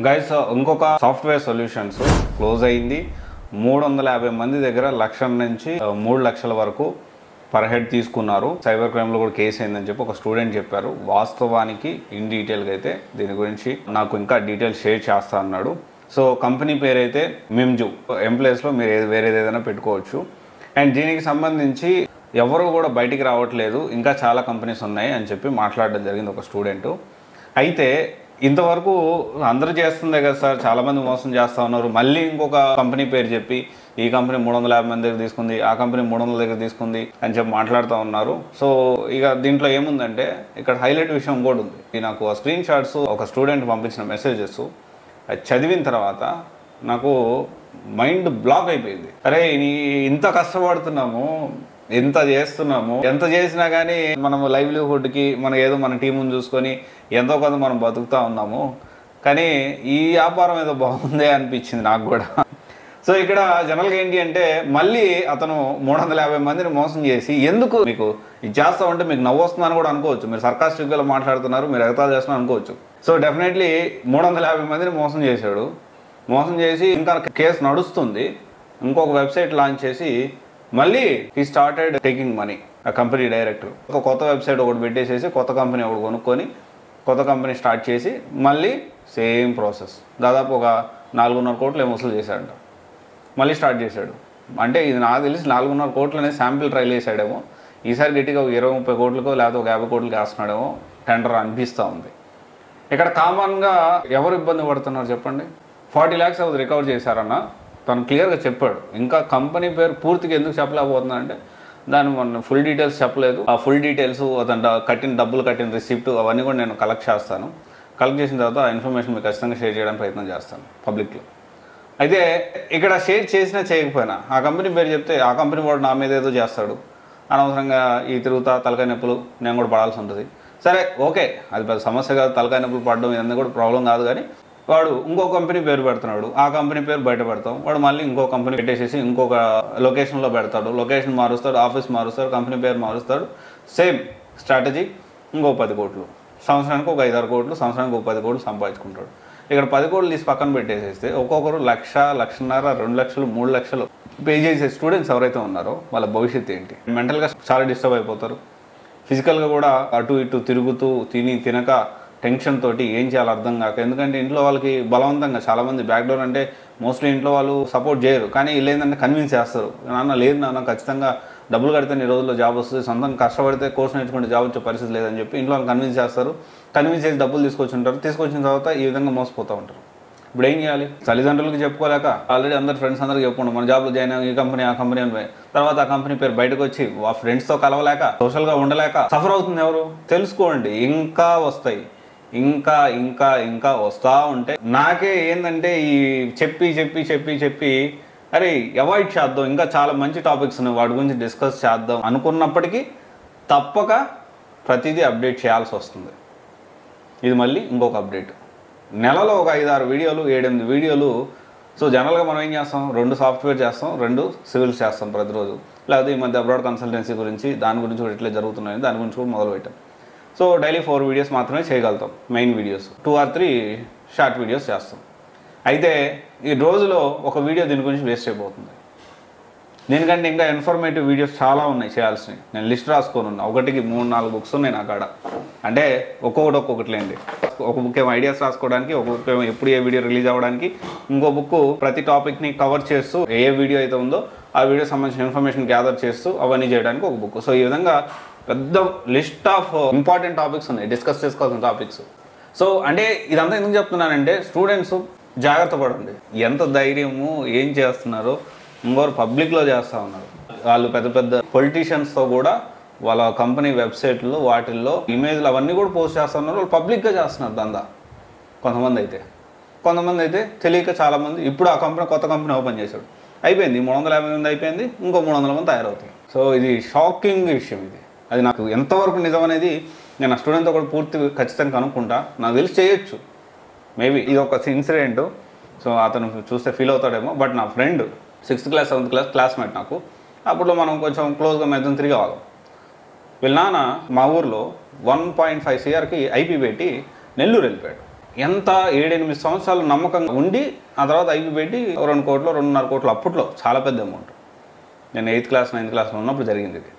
Guys ఇంకొక software solutions close అయింది. 350 మంది దగ్గర 1,00,000 నుంచి 3 లక్షల వరకు పర్ హెడ్ తీసుకున్నారు. సైబర్ క్రైమ్లో కూడా కేసు అయిందని చెప్పి ఒక స్టూడెంట్ చెప్పారు. వాస్తవానికి ఇన్ డీటెయిల్గా అయితే దీని గురించి నాకు ఇంకా డీటెయిల్స్ షేర్ చేస్తా అన్నాడు. సో కంపెనీ పేరు అయితే మిమ్జు. ఎంప్లాయీస్లో మీరు వేరేది ఏదైనా పెట్టుకోవచ్చు. అండ్ దీనికి సంబంధించి ఎవరు కూడా బయటికి రావట్లేదు, ఇంకా చాలా కంపెనీస్ ఉన్నాయి అని చెప్పి మాట్లాడడం జరిగింది ఒక స్టూడెంట్. అయితే ఇంతవరకు అందరూ చేస్తుందే కదా సార్, చాలామంది మోసం చేస్తూ ఉన్నారు. మళ్ళీ ఇంకొక కంపెనీ పేరు చెప్పి ఈ కంపెనీ 350 మంది దగ్గర తీసుకుంది, ఆ కంపెనీ 300 దగ్గర తీసుకుంది అని చెప్పి మాట్లాడుతూ ఉన్నారు. సో ఇక దీంట్లో ఏముందంటే ఇక్కడ హైలైట్ విషయం కూడా ఉంది. నాకు ఆ స్క్రీన్ షాట్స్ ఒక స్టూడెంట్ పంపించిన మెసేజెస్ అది చదివిన తర్వాత నాకు మైండ్ బ్లాక్ అయిపోయింది. అరే ఇంత కష్టపడుతున్నాము, ఎంత చేస్తున్నాము, ఎంత చేసినా కానీ మనము లైవ్లీహుడ్కి మనం ఏదో మన టీముని చూసుకొని ఎంతో కొంత మనం బతుకుతూ ఉన్నాము, కానీ ఈ వ్యాపారం ఏదో బాగుందే అనిపించింది నాకు కూడా. సో ఇక్కడ జనరల్గా ఏంటి అంటే మళ్ళీ అతను 350 మందిని మోసం చేసి ఎందుకు మీకు ఇది చేస్తామంటే మీకు నవ్వు వస్తుందని కూడా అనుకోవచ్చు. మీరు సర్కాస్టిక్గా మాట్లాడుతున్నారు, మీరు ఎగతాలు చేస్తున్నారు అనుకోవచ్చు. సో డెఫినెట్లీ 350 మందిని మోసం చేశాడు. మోసం చేసి ఇంకా కేసు నడుస్తుంది. ఇంకొక వెబ్సైట్ లాంచ్ చేసి మళ్ళీ హీ స్టార్టెడ్ టేకింగ్ మనీ. ఆ కంపెనీ డైరెక్టర్ ఒక కొత్త వెబ్సైట్ ఒకటి పెట్టేసేసి కొత్త కంపెనీ ఒకటి కొనుక్కొని కొత్త కంపెనీ స్టార్ట్ చేసి మళ్ళీ సేమ్ ప్రాసెస్ దాదాపు ఒక 4.5 కోట్లు వసూలు చేశాడంట. మళ్ళీ స్టార్ట్ చేశాడు. అంటే ఇది నాకు తెలిసి 4.5 కోట్లు అనేది శాంపిల్ ట్రైల్ చేశాడేమో. ఈసారి గట్టిగా ఒక 20-30 కోట్లకో లేకపోతే ఒక 50 కోట్లకి వేస్తున్నాడేమో టెండర్ అనిపిస్తూ ఉంది. ఇక్కడ కామన్గా ఎవరు ఇబ్బంది పడుతున్నారు చెప్పండి? 40 lakhs అది రికవర్ చేశారన్న తను క్లియర్గా చెప్పాడు. ఇంకా కంపెనీ పేరు పూర్తిగా ఎందుకు చెప్పలేకపోతున్నా అంటే దాని మన ఫుల్ డీటెయిల్స్ చెప్పలేదు. ఆ ఫుల్ డీటెయిల్స్ అతను డబ్బులు కట్టిన రిసిప్ట్ అవన్నీ కూడా నేను కలెక్ట్ చేస్తాను. కలెక్ట్ చేసిన తర్వాత ఆ ఇన్ఫర్మేషన్ మీకు ఖచ్చితంగా షేర్ చేయడానికి ప్రయత్నం చేస్తాను పబ్లిక్లో. అయితే ఇక్కడ షేర్ చేసినా చేయకపోయినా ఆ కంపెనీ పేరు చెప్తే ఆ కంపెనీ వాడు నా మీద ఏదో చేస్తాడు, అనవసరంగా ఈ తిరుగుతా తలకాయ నొప్పులు నేను కూడా పడాల్సి ఉంటుంది. సరే ఓకే, అది పెద్ద సమస్య కాదు, తలకాయ నొప్పులు పడడం ఇవన్నీ కూడా ప్రాబ్లం కాదు. కానీ వాడు ఇంకో కంపెనీ పేరు పెడుతున్నాడు, ఆ కంపెనీ పేరు బయట పెడతాం, వాడు మళ్ళీ ఇంకో కంపెనీ పెట్టేసేసి ఇంకొక లొకేషన్లో పెడతాడు, లొకేషన్ మారుస్తాడు, ఆఫీస్ మారుస్తాడు, కంపెనీ పేరు మారుస్తాడు. Same strategy. ఇంకో 10 కోట్లు, సంవత్సరానికి ఒక 5-6 కోట్లు, సంవత్సరానికి ఒక 10 కోట్లు సంపాదించుకుంటాడు. ఇక్కడ 10 కోట్లు తీసి పక్కన పెట్టేసేస్తే ఒక్కొక్కరు 1,00,000, 1,50,000, 2 లక్షలు, 3 లక్షలు పే చేసే స్టూడెంట్స్ ఎవరైతే ఉన్నారో వాళ్ళ భవిష్యత్తు ఏంటి? మెంటల్గా చాలా డిస్టర్బ్ అయిపోతారు. ఫిజికల్గా కూడా అటు ఇటు తిరుగుతూ తినక టెన్షన్ తోటి ఏం చేయాలో అర్థం కాక. ఎందుకంటే ఇంట్లో వాళ్ళకి బలవంతంగా చాలామంది బ్యాక్డోర్ అంటే మోస్ట్లీ ఇంట్లో వాళ్ళు సపోర్ట్ చేయరు, కానీ వీళ్ళు ఏంటంటే కన్విన్స్ చేస్తారు. నాన్న లేదు నాన్న, ఖచ్చితంగా డబ్బులు కడితే ఈ రోజుల్లో జాబ్ వస్తుంది, సొంతంగా కష్టపడితే కోర్స్ నేర్చుకుంటే జాబ్ వచ్చే పరిస్థితి లేదని చెప్పి ఇంట్లో వాళ్ళు కన్విన్స్ చేస్తారు. కన్విన్స్ చేసి డబ్బులు తీసుకొచ్చుంటారు. తీసుకొచ్చిన తర్వాత ఈ విధంగా మోసపోతూ ఉంటారు. ఇప్పుడు ఏం చేయాలి? తల్లిదండ్రులకి చెప్పుకోలేక ఆల్రెడీ అందరు ఫ్రెండ్స్ అందరికి చెప్పుకోండి మన జాబ్లో జాయిన్ అయ్యి ఈ కంపెనీ ఆ కంపెనీ అని. తర్వాత ఆ కంపెనీ పేరు బయటకు వచ్చి ఆ ఫ్రెండ్స్తో కలవలేక సోషల్గా ఉండలేక సఫర్ అవుతుంది ఎవరు? తెలుసుకోండి. ఇంకా వస్తాయి, ఇంకా ఇంకా ఇంకా వస్తూ ఉంటే నాకే ఏంటంటే ఈ చెప్పి అరే అవాయిడ్ చేద్దాం, ఇంకా చాలా మంచి టాపిక్స్ ఉన్నాయి వాటి గురించి డిస్కస్ చేద్దాం అనుకున్నప్పటికీ తప్పక ప్రతిదీ అప్డేట్ చేయాల్సి వస్తుంది. ఇది మళ్ళీ ఇంకొక అప్డేట్. నెలలో ఒక 5-6 వీడియోలు, 7-8 వీడియోలు. సో జనరల్గా మనం ఏం చేస్తాం? 2 సాఫ్ట్వేర్ చేస్తాం, 2 సివిల్స్ చేస్తాం ప్రతిరోజు. లేకపోతే ఈ మధ్య అబ్రాడ్ కన్సల్టెన్సీ గురించి దాని గురించి కూడా ఇట్లా జరుగుతున్నాయని దాని గురించి కూడా మొదలుపెట్టాం. సో డైలీ 4 వీడియోస్ మాత్రమే చేయగలుగుతాం, main videos. 2 or 3 short videos చేస్తాం. అయితే ఈ రోజులో ఒక వీడియో దీని గురించి వేస్ట్ అయిపోతుంది. దీనికంటే ఇంకా ఇన్ఫర్మేటివ్ వీడియోస్ చాలా ఉన్నాయి చేయాల్సినవి. నేను లిస్ట్ రాసుకొని ఉన్నా, 1కి 3-4 బుక్స్ ఉన్నాయి నా కాడ. అంటే ఒక్కొక్కటిలేండి. ఒక బుక్ ఏమో ఐడియాస్ రాసుకోవడానికి, ఒక బుక్ ఏమో ఎప్పుడు ఏ వీడియో రిలీజ్ అవ్వడానికి, ఇంకో బుక్ ప్రతి టాపిక్ని కవర్ చేస్తూ ఏ వీడియో అయితే ఉందో ఆ వీడియో సంబంధించిన ఇన్ఫర్మేషన్ గ్యాదర్ చేస్తూ అవన్నీ చేయడానికి ఒక బుక్. సో ఈ విధంగా పెద్ద లిస్ట్ ఆఫ్ ఇంపార్టెంట్ టాపిక్స్ ఉన్నాయి, డిస్కస్ చేసుకోవాల్సిన టాపిక్స్. సో అంటే ఇదంతా ఎందుకు చెప్తున్నానంటే స్టూడెంట్స్ జాగ్రత్త పడండి. ఎంత ధైర్యము ఏం చేస్తున్నారో ఇంకోరు పబ్లిక్లో చేస్తూ ఉన్నారు. వాళ్ళు పెద్ద పొలిటీషియన్స్తో కూడా వాళ్ళ కంపెనీ వెబ్సైట్లో వాటిల్లో ఇమేజ్లు అవన్నీ కూడా పోస్ట్ చేస్తున్నారు. వాళ్ళు పబ్లిక్గా చేస్తున్నారు దందా. కొంతమంది అయితే తెలియక చాలామంది. ఇప్పుడు ఆ కంపెనీ కొత్త కంపెనీ ఓపెన్ చేశాడు, అయిపోయింది 350 మంది అయిపోయింది, ఇంకో 300 మంది తయారవుతాయి. సో ఇది షాకింగ్ విషయం. ఇది అది నాకు ఎంతవరకు నిజం అనేది నేను ఆ స్టూడెంట్తో కూడా పూర్తి ఖచ్చితంగా కనుక్కుంటా. నాకు తెలిసి చేయొచ్చు మేబీ. ఇది ఒక ఇన్సిడెంట్. సో అతను చూస్తే ఫీల్ అవుతాడేమో. బట్ నా friend 6th class 7th class classmate నాకు. అప్పుడు మనం కొంచెం క్లోజ్గా మెద్దం తిరిగేవాళ్ళం. వీళ్ళ నాన్న మా ఊర్లో 1.5 CRకి ఐపీ పెట్టి నెల్లూరు వెళ్ళిపోయాడు. ఎంత 7-8 సంవత్సరాలు నమ్మకంగా ఉండి ఆ తర్వాత ఐపీ పెట్టి 2 కోట్లు 2.5 కోట్లు అప్పట్లో చాలా పెద్ద అమౌంట్. నేను 8th క్లాస్ 9th క్లాస్లో ఉన్నప్పుడు జరిగింది ఇది.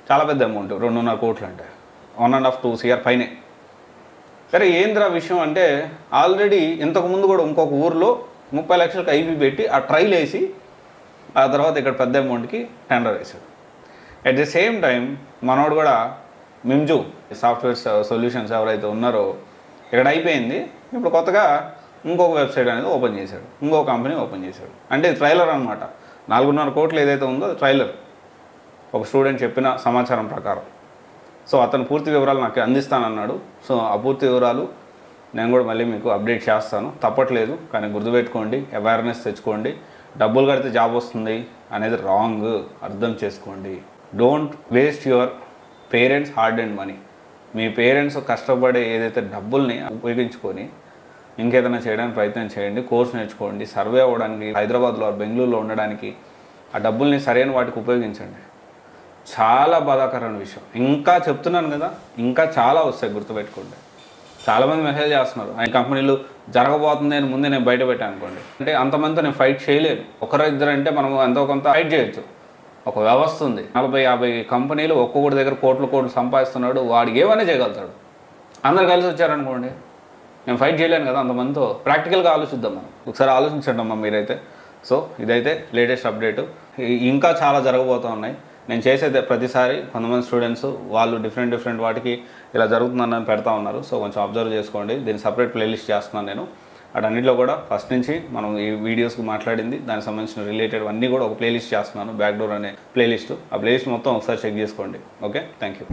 చాలా పెద్ద అమౌంట్ 2.5 కోట్లు అంటే 1.5-2 CR పైనే. సరే ఏంద్రా విషయం అంటే ఆల్రెడీ ఇంతకుముందు కూడా ఇంకొక ఊరిలో 30 లక్షలకు ఐపీ పెట్టి ఆ ట్రైల్ వేసి ఆ తర్వాత ఇక్కడ పెద్ద అమౌంట్కి టెండర్ వేశాడు. అట్ ది సేమ్ టైం మనోడు కూడా మిమ్జు సాఫ్ట్వేర్ సొల్యూషన్స్ ఎవరైతే ఉన్నారో ఇక్కడ అయిపోయింది. ఇప్పుడు కొత్తగా ఇంకొక వెబ్సైట్ అనేది ఓపెన్ చేశాడు, ఇంకొక కంపెనీ ఓపెన్ చేశాడు. అంటే ట్రైలర్ అనమాట. 4.5 కోట్లు ఏదైతే ఉందో అది ట్రైలర్, ఒక స్టూడెంట్ చెప్పిన సమాచారం ప్రకారం. సో అతను పూర్తి వివరాలు నాకు అందిస్తానన్నాడు. సో ఆ పూర్తి వివరాలు నేను కూడా మళ్ళీ మీకు అప్డేట్ చేస్తాను, తప్పట్లేదు. కానీ గుర్తుపెట్టుకోండి, అవేర్నెస్ తెచ్చుకోండి. డబ్బులు కడితే జాబ్ వస్తుంది అనేది రాంగ్, అర్థం చేసుకోండి. Don't waste your parents hard and money. Me parents కష్టపడే ఏదైతే డబ్బుల్ని ఉపయోగించుకొని ఇంకేదైనా చేయడానికి ప్రయత్నం చేయండి. కోర్స్ నేర్చుకోండి, సర్వే అవ్వడానికి, హైదరాబాద్లో బెంగళూరులో ఉండడానికి ఆ డబ్బుల్ని సరైన వాటికి ఉపయోగించండి. చాలా బాధాకరమైన విషయం. ఇంకా చెప్తున్నాను కదా, ఇంకా చాలా వస్తాయి, గుర్తుపెట్టుకోండి. చాలామంది మెసేజ్ చేస్తున్నారు, ఆ కంపెనీలు జరగబోతుంది అని ముందే నేను బయట పెట్టాను అనుకోండి. అంటే అంతమందితో నేను ఫైట్ చేయలేను. ఒకరు ఇద్దరు అంటే మనం ఎంతో కొంత ఫైట్ చేయొచ్చు. ఒక వ్యవస్థ ఉంది, 40-50 కంపెనీలు ఒక్కొక్కటి దగ్గర కోట్లు సంపాదిస్తున్నాడు. వాడికి ఏమైనా చేయగలుగుతాడు. అందరు కలిసి వచ్చారనుకోండి, నేను ఫైట్ చేయలేను కదా అంతమందితో. ప్రాక్టికల్గా ఆలోచిద్దాం మనం. ఒకసారి ఆలోచించండి అమ్మా మీరైతే. సో ఇదైతే లేటెస్ట్ అప్డేటు. ఇంకా చాలా జరగబోతూ ఉన్నాయి. నేను చేసేది ప్రతిసారి కొంతమంది స్టూడెంట్స్ వాళ్ళు డిఫరెంట్ వాటికి ఇలా జరుగుతుందని పెడతా ఉన్నారు. సో కొంచెం అబ్జర్వ్ చేసుకోండి. దీన్ని సపరేట్ ప్లేలిస్ట్ చేస్తున్నాను నేను. అన్నింటిలో కూడా ఫస్ట్ నుంచి మనం ఈ వీడియోస్కి మాట్లాడింది దానికి సంబంధించిన రిలేటెడ్ అన్నీ కూడా ఒక ప్లేలిస్ట్ చేస్తున్నాను, బ్యాక్డోర్ అనే ప్లేలిస్ట్. ఆ ప్లేలిస్ట్ మొత్తం ఒకసారి చెక్ చేసుకోండి. Okay, thank you.